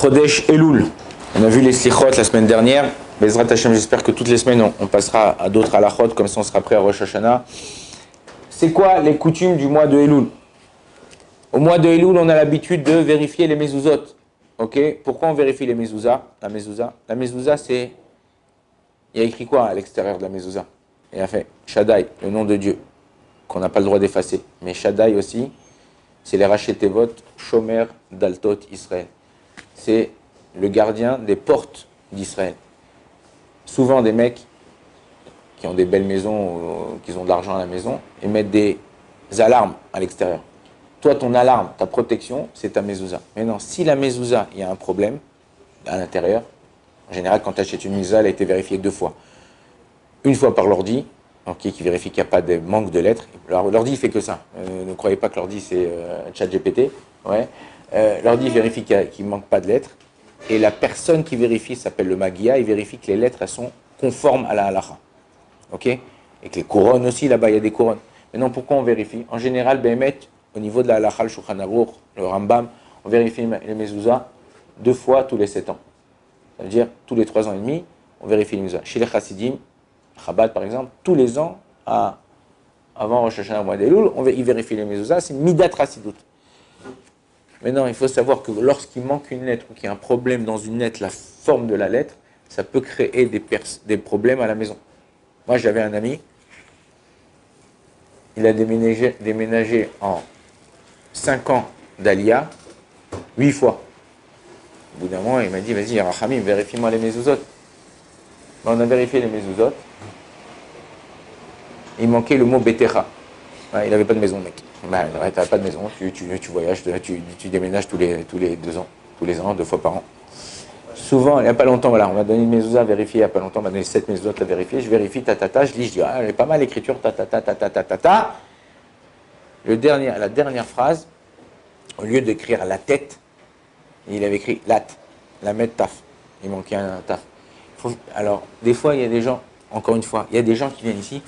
Chodesh Elul. On a vu les slichot la semaine dernière. Bezrat Hashem, j'espère que toutes les semaines on passera à d'autres halachot, comme ça on sera prêt à Rosh Hashanah. C'est quoi les coutumes du mois de Elul? Au mois de Elul, on a l'habitude de vérifier les mezuzot. Ok? Pourquoi on vérifie les mezuzah? La mezuzah, c'est... Il y a écrit quoi à l'extérieur de la mezuzah? Il a fait Shaddai, le nom de Dieu, qu'on n'a pas le droit d'effacer. Mais Shaddai aussi, c'est les Raché Tevot, Shomer Daltot Israël. C'est le gardien des portes d'Israël. Souvent des mecs qui ont des belles maisons, qui ont de l'argent à la maison, et mettent des alarmes à l'extérieur. Toi, ton alarme, ta protection, c'est ta mezuzah. Mais non, si la mezuzah, il y a un problème à l'intérieur, en général, quand tu achètes une mezuzah, elle a été vérifiée 2 fois. Une fois par l'ordi, okay, qui vérifie qu'il n'y a pas de manque de lettres. L'ordi, il fait que ça. Ne croyez pas que l'ordi, c'est ChatGPT. Ouais. L'ordi vérifie qu'il ne manque pas de lettres. Et la personne qui vérifie s'appelle le Magia. Il vérifie que les lettres elles sont conformes à la halacha. Ok? Et que les couronnes aussi, là-bas, il y a des couronnes. Maintenant, pourquoi on vérifie? En général, Béhémet, au niveau de la halacha, le Shulchan Aruch, le Rambam, on vérifie les mezuzah 2 fois tous les 7 ans. Ça veut dire, tous les 3 ans et demi, on vérifie les mezuzah. Chez les Chassidim, Chabad par exemple, tous les ans, avant Rosh Hashanah au mois d'Elul, ils vérifient les mezuzah, c'est Midat Chassidut. Maintenant, il faut savoir que lorsqu'il manque une lettre ou qu'il y a un problème dans une lettre, la forme de la lettre, ça peut créer des problèmes à la maison. Moi, j'avais un ami, il a déménagé en 5 ans d'Aliyah, 8 fois. Au bout d'un moment, il m'a dit, vas-y, Rachamim, vérifie-moi les mezuzot. On a vérifié les mezuzot. Il manquait le mot Betecha. Ouais, il n'avait pas de maison, mec. Bah, tu n'avais pas de maison, tu voyages, tu déménages tous les 2 ans, tous les ans, 2 fois par an. Souvent, il n'y a pas longtemps, voilà, on m'a donné une mezuzah à vérifier, il n'y a pas longtemps, on m'a donné 7 mezuzot à vérifier, je vérifie, je lis, je dis, ah, elle est pas mal l'écriture, La dernière phrase, au lieu d'écrire la tête, il avait écrit la met taf. Il manquait un taf. Alors, des fois, il y a des gens, encore une fois, il y a des gens qui viennent ici,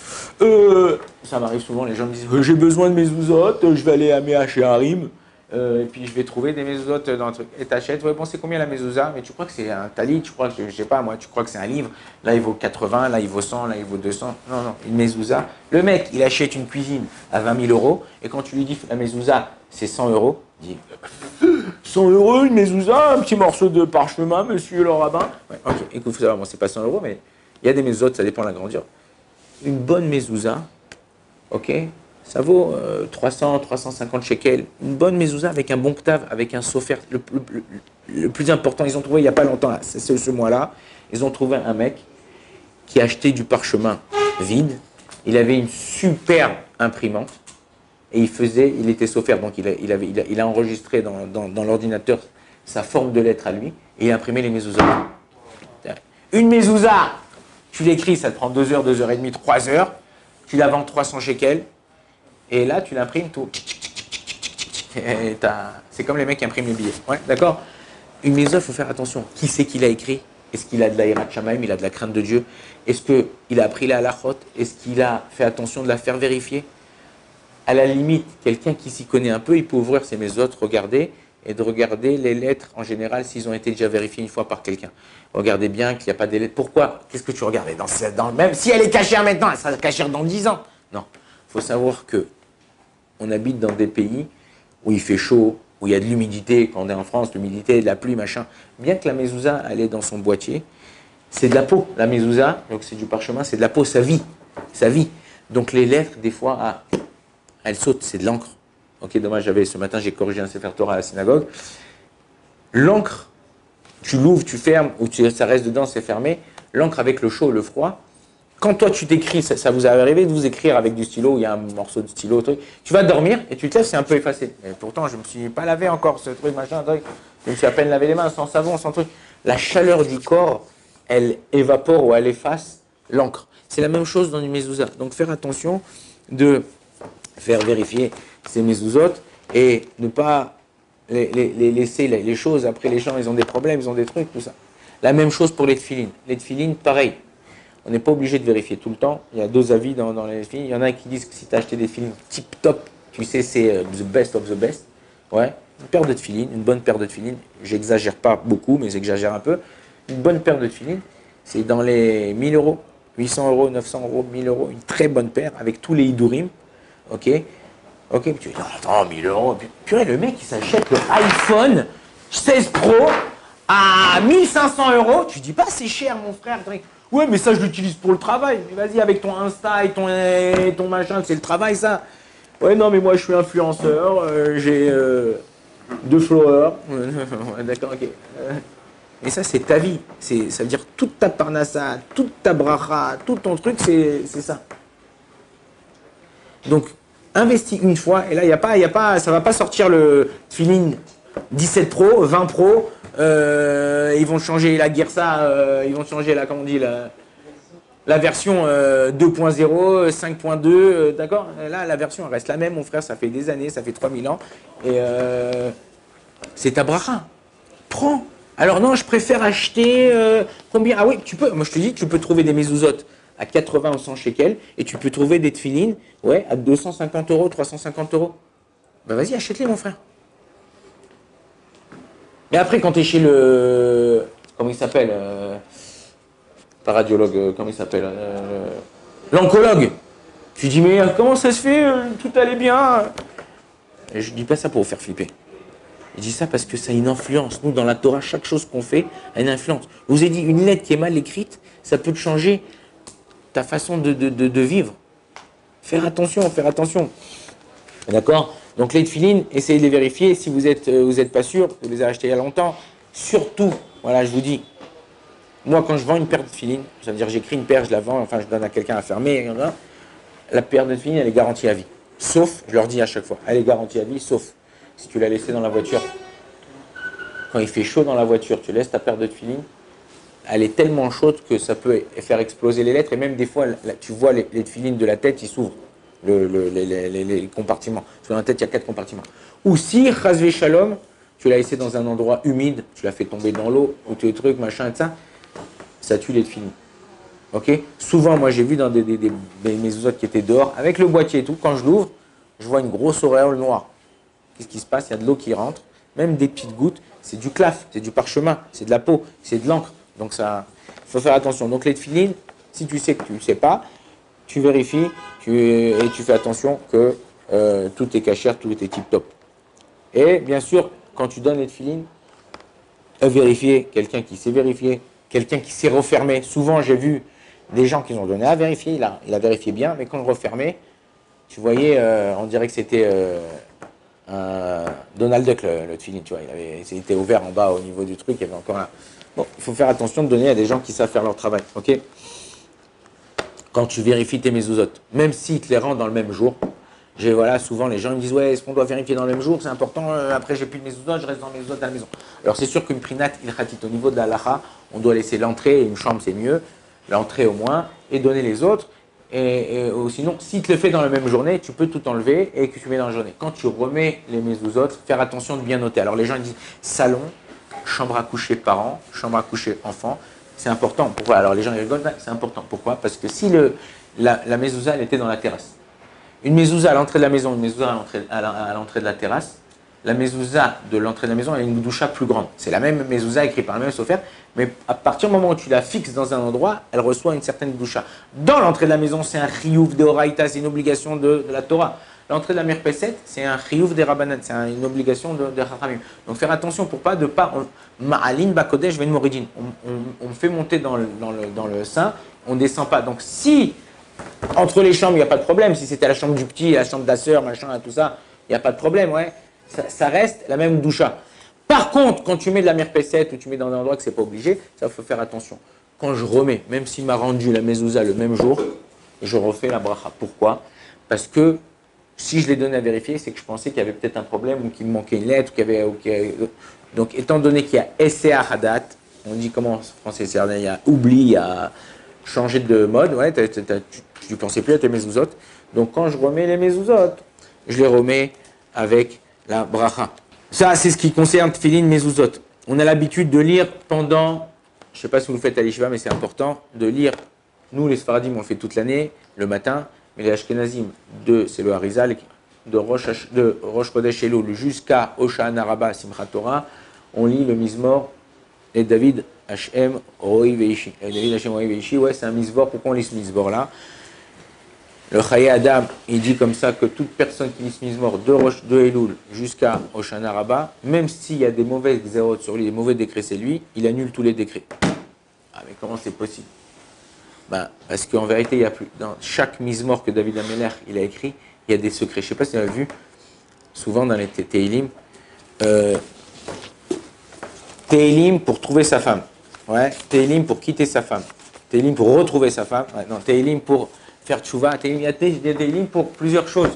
ça m'arrive souvent, les gens me disent, j'ai besoin de mezuzot, je vais aller à Méa chez Harim, et puis je vais trouver des mezuzot dans un truc, et t'achètes, ouais, bon, c'est combien la mezuzah? Mais tu crois que c'est un talit, tu crois que, je sais pas, moi, tu crois que c'est un livre, là il vaut 80, là il vaut 100, là il vaut 200, non, une mezuzah. Le mec, il achète une cuisine à 20 000 €, et quand tu lui dis, la mezuzah, c'est 100 €, il dit, 100 € une mezuzah, un petit morceau de parchemin, monsieur le rabbin. Ouais, ok, écoute, faut savoir, bon, c'est pas 100 €, mais il y a des mezuzot, ça dépend de la grandeur. Une bonne mezuzah, ok, ça vaut 300, 350 shekels. Une bonne mezuzah avec un bon ktav, avec un sofer. Le plus important, ils ont trouvé il n'y a pas longtemps, là, c'est ce mois-là, ils ont trouvé un mec qui a acheté du parchemin vide. Il avait une super imprimante et il était sofer, donc il a enregistré dans l'ordinateur sa forme de lettre à lui et il a imprimé les mezuzah. Une mezuzah, tu l'écris, ça te prend 2 heures, 2 heures et demie, 3 heures. Tu la vends 300 shekels. Et là, tu l'imprimes tout. C'est comme les mecs qui impriment les billets. Ouais, d'accord? Une mezuzah, il faut faire attention. Qui c'est qui l'a écrit? Est-ce qu'il a de la hirat shamaim? Il a de la crainte de Dieu? Est-ce qu'il a appris la halachot? Est-ce qu'il a fait attention de la faire vérifier? À la limite, quelqu'un qui s'y connaît un peu, il peut ouvrir ses mezuzot, regarder, et de regarder les lettres, en général, s'ils ont été déjà vérifiés une fois par quelqu'un. Regardez bien qu'il n'y a pas des lettres. Pourquoi? Qu'est-ce que tu regardais même si elle est cachée maintenant, elle sera cachée dans 10 ans. Non. Il faut savoir que on habite dans des pays où il fait chaud, où il y a de l'humidité. Quand on est en France, l'humidité, de la pluie, machin. Bien que la mezuzah, elle est dans son boîtier, c'est de la peau. La mezuzah, donc c'est du parchemin, c'est de la peau, ça vit. Ça vit. Donc les lettres, des fois, elles sautent, c'est de l'encre. Ok, dommage, ce matin, j'ai corrigé un Sefer Torah à la synagogue. L'encre, tu l'ouvres, tu fermes, ou ça reste dedans, c'est fermé. L'encre avec le chaud et le froid. Quand toi tu t'écris, ça vous est arrivé de vous écrire avec du stylo, où il y a un morceau de stylo, truc, tu vas dormir et tu te lèves, c'est un peu effacé. Et pourtant, je ne me suis pas lavé encore ce truc, machin, truc. Je me suis à peine lavé les mains, sans savon, sans truc. La chaleur du corps, elle évapore ou elle efface l'encre. C'est la même chose dans une mezuzah. Donc faire attention de faire vérifier ces mezuzot et ne pas les laisser les choses. Après, les gens, ils ont des problèmes, ils ont des trucs, tout ça. La même chose pour les tefilines. Les tefilines, pareil. On n'est pas obligé de vérifier tout le temps. Il y a 2 avis dans les films. Il y en a qui disent que si tu as acheté des films tip top, tu sais, c'est the best of the best. Ouais. Une paire de tefilines, une bonne paire de tefilines, j'exagère pas beaucoup, mais j'exagère un peu. Une bonne paire de tefilines, c'est dans les 1000 euros, 800 euros, 900 euros, 1000 euros, une très bonne paire avec tous les hidurim. Ok? Ok, puis tu dis, non, attends, 1000 euros. Purée, le mec, il s'achète le iPhone 16 Pro à 1500 euros. Tu dis pas, c'est cher, mon frère. Ouais, mais ça, je l'utilise pour le travail. Mais vas-y, avec ton Insta et ton machin, c'est le travail, ça. Ouais, non, mais moi, je suis influenceur. J'ai 2 followers. Ouais, d'accord, ok. Et ça, c'est ta vie. Ça veut dire toute ta parnassa, toute ta bracha, tout ton truc, c'est ça. Donc, investis une fois, et là, ça ne va pas sortir le feeling 17 Pro, 20 Pro, ils vont changer la Girsa, ils vont changer comment on dit, la version 2.0, 5.2, d'accord? Là, la version elle reste la même, mon frère, ça fait des années, ça fait 3000 ans, et c'est ta bracha. Prends. Alors non, je préfère acheter combien? Ah oui, tu peux, moi je te dis, tu peux trouver des mezuzot à 80 ou 100 shekels et tu peux trouver des tefilines, ouais, à 250 euros, 350 euros. Ben vas-y, achète-les, mon frère. Mais après, quand tu es chez le. Comment il s'appelle pas radiologue, comment il s'appelle l'oncologue. Tu dis, mais comment ça se fait tout allait bien. Et je dis pas ça pour vous faire flipper. Je dis ça parce que ça a une influence. Nous, dans la Torah, chaque chose qu'on fait a une influence. Je vous ai dit, une lettre qui est mal écrite, ça peut te changer ta façon de vivre. Faire attention, faire attention. D'accord? Donc les tefilines, essayez de les vérifier. Si vous n'êtes pas sûr, vous les avez achetés il y a longtemps. Surtout, voilà, je vous dis, moi quand je vends une paire de tefilines, ça veut dire j'écris une paire, je la vends, enfin je donne à quelqu'un à fermer, la paire de tefilines, elle est garantie à vie. Sauf, je leur dis à chaque fois, elle est garantie à vie, sauf si tu l'as laissée dans la voiture. Quand il fait chaud dans la voiture, tu laisses ta paire de tefilines, elle est tellement chaude que ça peut faire exploser les lettres. Et même des fois, tu vois les tefilines de la tête, ils s'ouvrent, les compartiments. Parce que dans la tête, il y a 4 compartiments. Ou si, chasvé shalom, tu l'as laissé dans un endroit humide, tu l'as fait tomber dans l'eau, ou tous les trucs, machin, et ça tue les tefilines. Ok? Souvent, moi, j'ai vu dans mes autres qui étaient dehors, avec le boîtier et tout, quand je l'ouvre, je vois une grosse auréole noire. Qu'est-ce qui se passe? Il y a de l'eau qui rentre, même des petites gouttes. C'est du claf, c'est du parchemin, c'est de la peau, c'est de l'encre. Donc ça, il faut faire attention. Donc les tefilines, si tu sais que tu ne sais pas, tu vérifies et tu fais attention que tout est cachère, tout est tip-top. Et bien sûr, quand tu donnes les tefilines, vérifier quelqu'un qui sait vérifier, quelqu'un qui sait refermer. Souvent, j'ai vu des gens qui ont donné à vérifier, il a vérifié bien, mais quand je refermais, tu voyais, on dirait que c'était Donald Duck, le tefilin, tu vois. Il était ouvert en bas au niveau du truc, il y avait encore un... Bon, il faut faire attention de donner à des gens qui savent faire leur travail, ok? Quand tu vérifies tes mezuzot, même s'ils te les rendent dans le même jour, voilà, souvent les gens me disent, ouais, est-ce qu'on doit vérifier dans le même jour? C'est important, après j'ai plus de mezuzot, je reste dans mes mezuzot à la maison. Alors c'est sûr qu'une prinat ilchatit, au niveau de la halacha, on doit laisser l'entrée, une chambre c'est mieux, l'entrée au moins, et donner les autres. Ou sinon, si tu le fais dans la même journée, tu peux tout enlever et que tu mets dans la journée. Quand tu remets les mezuzot, faire attention de bien noter. Alors les gens ils disent salon, chambre à coucher parents, chambre à coucher enfants. C'est important. Pourquoi? Alors les gens ils rigolent, c'est important. Pourquoi? Parce que si la mezouza elle était dans la terrasse, une mezouza à l'entrée de la maison, une mezouza à l'entrée de la terrasse, la mezouza de l'entrée de la maison elle a une doucha plus grande. C'est la même mezouza écrite par le même sofer, mais à partir du moment où tu la fixes dans un endroit, elle reçoit une certaine doucha. Dans l'entrée de la maison, c'est un chiyuv de oraïta, c'est une obligation de la Torah. L'entrée de la mirpeset, c'est un chiyuv des rabbanan, c'est une obligation de chachamim. Donc faire attention pour pas ma'alin bakodesh ven moridin. On fait monter dans le sein, on descend pas. Donc si entre les chambres, il n'y a pas de problème. Si c'était la chambre du petit, la chambre de la sœur, machin, tout ça, il n'y a pas de problème, ouais. Ça reste la même doucha. Par contre, quand tu mets de la mirpesset ou tu mets dans un endroit que c'est pas obligé, ça faut faire attention. Quand je remets, même s'il m'a rendu la mezouza le même jour, je refais la bracha. Pourquoi? Parce que si je l'ai donné à vérifier, c'est que je pensais qu'il y avait peut-être un problème ou qu'il me manquait une lettre. Donc, étant donné qu'il y a essea hadat, on dit comment en français, il y a oubli, il y a changé de mode, ouais, tu ne pensais plus à tes mezuzot. Donc quand je remets les mezuzot, je les remets avec la bracha. Ça, c'est ce qui concerne tefilin mezuzot. On a l'habitude de lire pendant, je ne sais pas si vous le faites à l'Yeshiva, mais c'est important, de lire. Nous, les Sfaradim, on le fait toute l'année, le matin, mais les Ashkenazim, c'est le Harizal, de Rosh Chodesh Elul jusqu'à Hoshana Rabbah Simchat Torah, on lit le Mizmor et David Hashem Roi Veishi. David Hashem Roi Veishi, ouais, c'est un Mizmor. Pourquoi on lit ce Mizmor-là? Le Chaye Adam, il dit comme ça que toute personne qui lit ce Mizmor de Elul jusqu'à Hoshana Rabbah, même s'il y a des mauvaises xérot sur lui, des mauvais décrets, c'est lui, il annule tous les décrets. Ah, mais comment c'est possible? Ben, parce qu'en vérité, il y a plus, dans chaque Mizmor que David Ameler il a écrit, il y a des secrets. Je ne sais pas si vous avez vu, souvent dans les Teilim, Teilim pour trouver sa femme. Ouais, Teilim pour quitter sa femme. Teilim pour retrouver sa femme. Ouais, non, Teilim pour faire tchouva. Il y a Teilim pour plusieurs choses.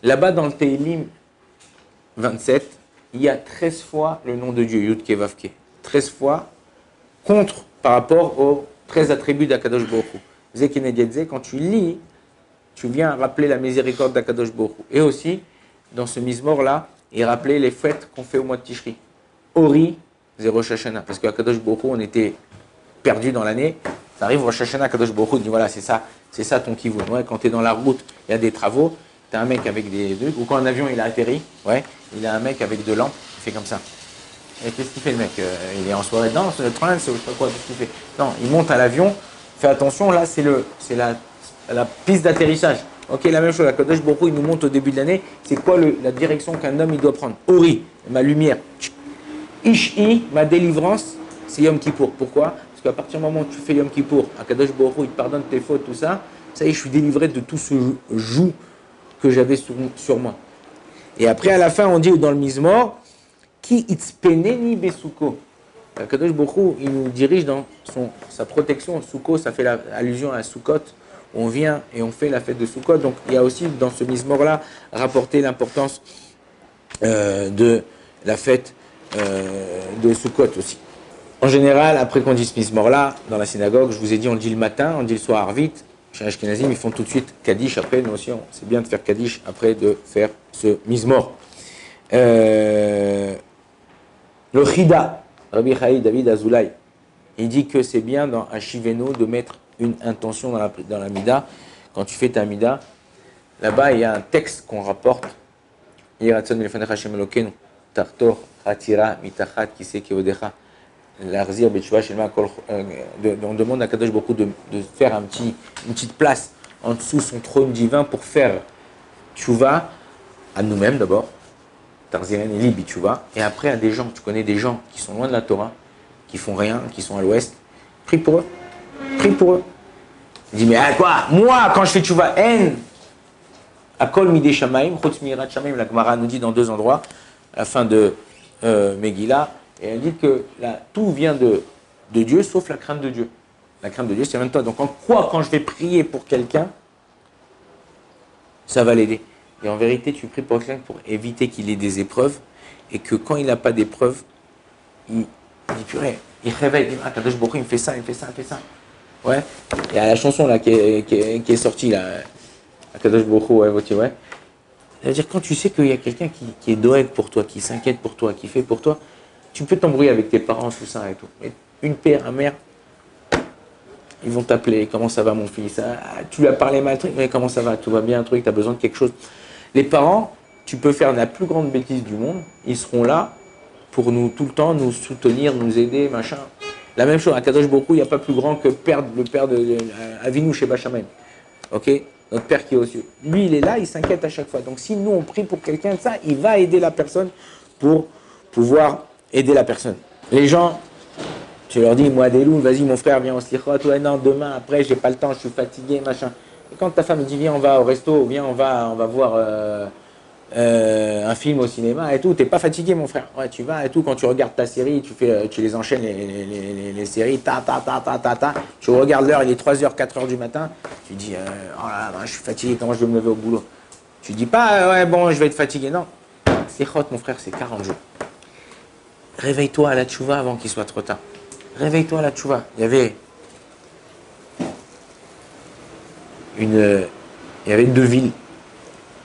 Là-bas, dans le Teilim 27, il y a 13 fois le nom de Dieu, Yud Ke Vav Ke. 13 fois contre par rapport aux 13 attributs d'Akadosh Baruch Hu. Zekenedietze, quand tu lis, tu viens rappeler la miséricorde d'Akadosh Baruch Hu. Et aussi, dans ce Mizmor-là, il rappelait les fêtes qu'on fait au mois de Tishri. Ori, c'est Rosh Hashanah. Parce qu'Akadosh Baruch Hu, on était perdu dans l'année. Ça arrive Rosh Hashanah, Akadosh Baruch Hu dit voilà, c'est ça ton kivoun. Ouais, quand tu es dans la route, il y a des travaux, tu as un mec avec des trucs, ou quand un avion il a atterri, ouais, il a un mec avec 2 lampes, il fait comme ça. Et qu'est-ce qu'il fait le mec? Il est en soirée de danse, le train, c'est pas quoi, qu'est-ce qu'il fait? Non, il monte à l'avion, fais attention, là c'est la piste d'atterrissage. Ok, la même chose, la Kadosh Baruch Hu, il nous montre au début de l'année, c'est quoi la direction qu'un homme il doit prendre? Ori, ma lumière. Ishi, ma délivrance, c'est Yom Kippour. Pourquoi? Parce qu'à partir du moment où tu fais Yom Kippour, à Kadosh Baruch Hu, il te pardonne tes fautes, tout ça, ça y est, je suis délivré de tout ce joug que j'avais sur moi. Et après, à la fin, on dit dans le Mizmor, Ki itzpeneni besuko. Kadosh Baruch Hu, il nous dirige dans sa protection. Sukkot, ça fait allusion à Sukkot. On vient et on fait la fête de Sukkot. Donc, il y a aussi dans ce Mizmor-là rapporté l'importance de la fête de Sukkot aussi. En général, après qu'on dit ce Mizmor-là, dans la synagogue, je vous ai dit, on le dit le matin, on le dit le soir vite. Chez Ashkenazim, ils font tout de suite Kaddish. Après, nous aussi, c'est bien de faire Kaddish après de faire ce Mizmor. Le Chida, Rabbi Chaï David Azoulay, il dit que c'est bien dans Ashiveno de mettre une intention dans la Mida. Quand tu fais ta Mida, là-bas il y a un texte qu'on rapporte. On demande à Kadosh Baruch Hu de faire une petite place en dessous son trône divin pour faire tchouva à nous-mêmes d'abord. Tarziren et Libi, tu vois, et après à des gens, tu connais des gens qui sont loin de la Torah, qui font rien, qui sont à l'ouest, prie pour eux, prie pour eux. Il dit, mais à quoi? Moi, quand je fais tchouva, en, akol midei shamaim, chutz mirat shamaim, la Gemara nous dit dans 2 endroits, à la fin de Megillah, et elle dit que tout vient de Dieu, sauf la crainte de Dieu. La crainte de Dieu, c'est même toi. Donc en quoi, quand je vais prier pour quelqu'un, ça va l'aider? Et en vérité, tu pries pour quelqu'un pour éviter qu'il ait des épreuves et que quand il n'a pas d'épreuves, il dit purée, il réveille, il dit ah, Kadosh Baruch Hu, il me fait ça, il me fait ça, il me fait ça. Ouais. Il y a la chanson là qui est sortie là, Kadosh Baruch Hu, ouais. C'est-à-dire quand tu sais qu'il y a quelqu'un qui est doeg pour toi, qui s'inquiète pour toi, qui fait pour toi, tu peux t'embrouiller avec tes parents, tout ça et tout. Mais une père, une mère, ils vont t'appeler, comment ça va mon fils? Ah, tu lui as parlé mal, truc, mais comment ça va? Tout va bien, un truc, tu as besoin de quelque chose. Les parents, tu peux faire la plus grande bêtise du monde, ils seront là pour nous tout le temps, nous soutenir, nous aider, machin. La même chose, à Kadosh Baruch Hu, il n'y a pas plus grand que le père de Avinu chez Bachamen. Ok? Notre père qui est aux cieux. Lui, il est là, il s'inquiète à chaque fois. Donc si nous, on prie pour quelqu'un de ça, il va aider la personne pour pouvoir aider la personne. Les gens, tu leur dis, moi, Deloun, vas-y, mon frère, viens au slichot. Ouais, non, demain, après, j'ai pas le temps, je suis fatigué, machin. Et quand ta femme dit viens on va au resto, viens on va voir un film au cinéma et tout, t'es pas fatigué mon frère. Ouais tu vas et tout, quand tu regardes ta série, tu les enchaînes les séries, tu regardes l'heure, il est 3h, 4h du matin, tu dis oh là là, je suis fatigué, comment je vais me lever au boulot? Tu dis pas ouais bon je vais être fatigué, non. C'est hot mon frère, c'est 40 jours. Réveille-toi à la tchouva avant qu'il soit trop tard. Réveille-toi à la tchouva. Il y avait 2 villes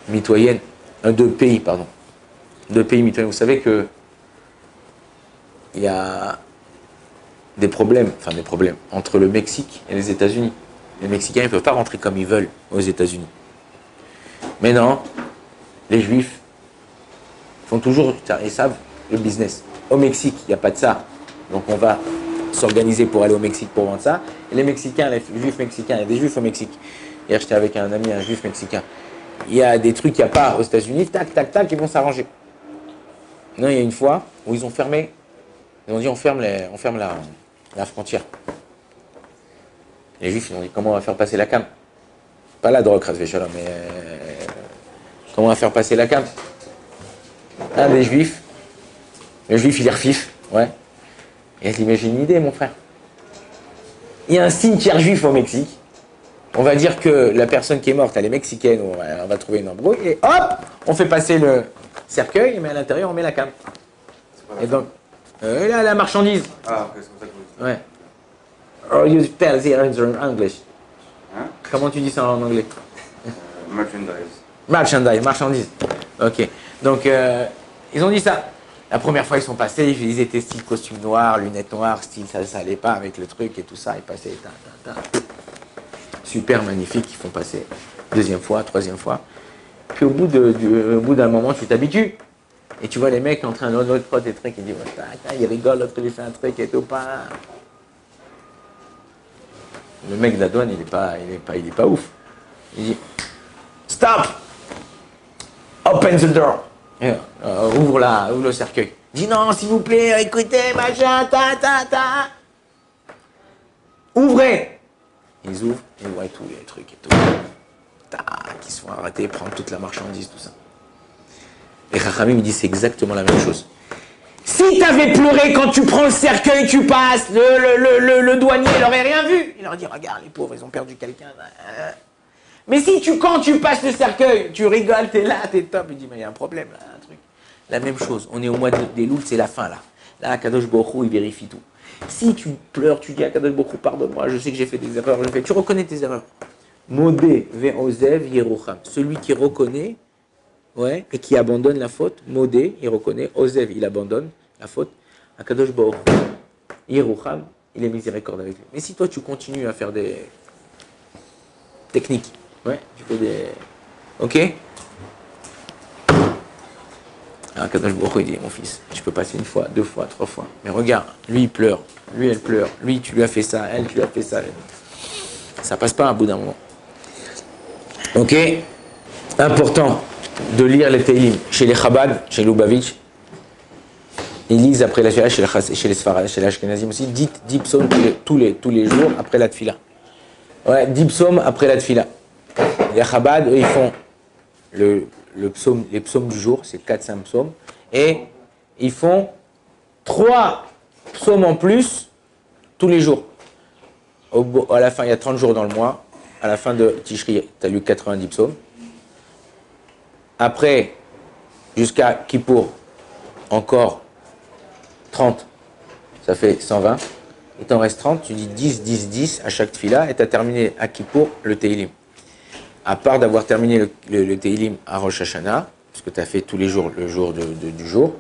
mitoyennes, 2 pays, pardon. 2 pays mitoyens. Vous savez que il y a des problèmes entre le Mexique et les États-Unis. Les Mexicains ne peuvent pas rentrer comme ils veulent aux États-Unis. Mais non, les Juifs font toujours, ils savent, le business. Au Mexique, il n'y a pas de ça. Donc on va s'organiser pour aller au Mexique pour vendre ça. Et les Mexicains, les Juifs mexicains, il y a des Juifs au Mexique. Hier, j'étais avec un ami, un Juif mexicain. Il y a des trucs qu'il n'y a pas aux États-Unis, tac, tac, tac, ils vont s'arranger. Non, il y a une fois où ils ont fermé, ils ont dit on ferme la frontière. Les Juifs, ils ont dit comment on va faire passer la cam? Pas la drogue, Razvé Shalom, mais comment on va faire passer la cam? Un des Juifs, le Juif il est refif, ouais. Et elle dit mais j'ai une idée mon frère. Il y a un cimetière juif au Mexique. On va dire que la personne qui est morte, elle est mexicaine, on va trouver une embrouille, et hop, on fait passer le cercueil, mais à l'intérieur, on met la cam. Et donc, là, la marchandise. Ah, ok, c'est comme ça que vous dites. Ouais. Or you spell the answer in English. Hein? Comment tu dis ça en anglais? Merchandise. Marchandise. Ok. Donc, ils ont dit ça. La première fois, ils sont passés, ils étaient style costume noir, lunettes noires, style ça allait pas avec le truc et tout ça. Ils passaient, super magnifique, ils font passer. Deuxième fois, troisième fois. Puis au bout d'un moment, tu t'habitues. Et tu vois les mecs en train de notre pote des trucs, ils disent, ils rigolent, l'autre il fait un truc et tout, pas. Le mec de la douane, il est pas ouf. Il dit, stop! Open the door! Ouvre le cercueil. Dis non, s'il vous plaît, écoutez, machin, ta. Ouvrez! Ils ouvrent, ils voient tous les trucs et tout. Tac, ils se font arrêter, prendre toute la marchandise, tout ça. Et Chachamim me dit c'est exactement la même chose. Si t'avais pleuré quand tu prends le cercueil, tu passes, le douanier, il n'aurait rien vu. Il leur dit regarde, les pauvres, ils ont perdu quelqu'un. Mais si quand tu passes le cercueil, tu rigoles, t'es là, t'es top. Il dit mais il y a un problème là, un truc. La même chose, on est au mois des Louls, c'est la fin là. Là, Kadosh Baruch Hu, il vérifie tout. Si tu pleures, tu dis à Kadosh Baruch Hu, pardonne-moi, je sais que j'ai fait des erreurs, tu reconnais tes erreurs. Modé ve'ozev yerucham. Celui qui reconnaît, ouais, et qui abandonne la faute, modé, il reconnaît, ozev, il abandonne la faute. À Kadosh Baruch Hu, yerucham, il est miséricorde avec lui. Mais si toi tu continues à faire des techniques, ouais, tu fais des, ok. Alors Kadosh Baruch Hu, il dit, mon fils, tu peux passer une fois, deux fois, trois fois. Mais regarde, lui il pleure, lui elle pleure, lui tu lui as fait ça, elle tu lui as fait ça. Ça passe pas à bout d'un moment. Ok. Important de lire les Teilim chez les Chabad, chez Lubavitch. Ils lisent après la Tfila chez les Sfarad, chez les Ashkenazim aussi. 10 psaumes tous les jours après la Tfila. Ouais, 10 psaumes après la Tfila. Les Chabad, eux, ils font les psaumes du jour, c'est 4-5 psaumes. Et ils font 3 psaumes en plus tous les jours. À la fin, il y a 30 jours dans le mois. À la fin de Tishri, tu as lu 90 psaumes. Après, jusqu'à Kippour, encore 30. Ça fait 120. Il t'en reste 30. Tu dis 10, 10, 10 à chaque tfila. Et tu as terminé à Kippour le Teilim. À part d'avoir terminé le Teilim à Rosh Hashanah, parce que tu as fait tous les jours le jour du jour.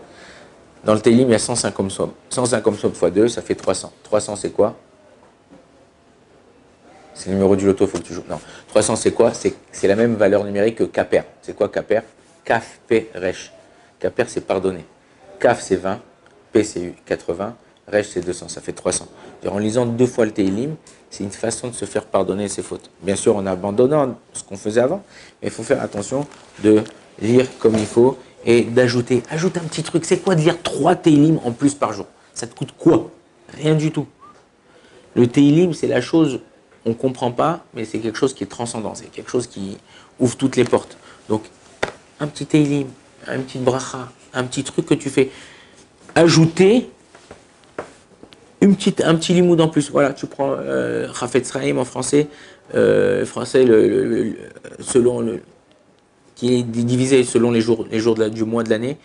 Dans le Teilim, il y a 150 psaumes. 150 psaumes x 2, ça fait 300. 300, c'est quoi? C'est le numéro du loto, il faut que tu joues. Non. 300, c'est quoi? C'est la même valeur numérique que Kaper. C'est quoi Kaper? Kaf, P, Resh. Kaper, c'est pardonner. Kaf, c'est 20. P, c'est 80. Resh, c'est 200. Ça fait 300. En lisant 2 fois le Teilim, c'est une façon de se faire pardonner ses fautes. Bien sûr, en abandonnant ce qu'on faisait avant, mais il faut faire attention de lire comme il faut et d'ajouter. Ajoute un petit truc. C'est quoi de lire 3 Teilim en plus par jour? Ça te coûte quoi? Rien du tout. Le Teilim, c'est la chose... On ne comprend pas, mais c'est quelque chose qui est transcendant. C'est quelque chose qui ouvre toutes les portes. Donc, un petit Teilim, un petit bracha, un petit truc que tu fais. Ajouter un petit limoud en plus. Voilà, tu prends Chafetz Chaim en français, qui est divisé selon les jours du mois de l'année.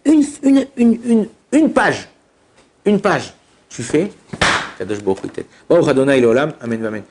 Une page. Tu fais. Kadosh Baruch Hu. Baruch Adonai L'Olam. Amen, amen.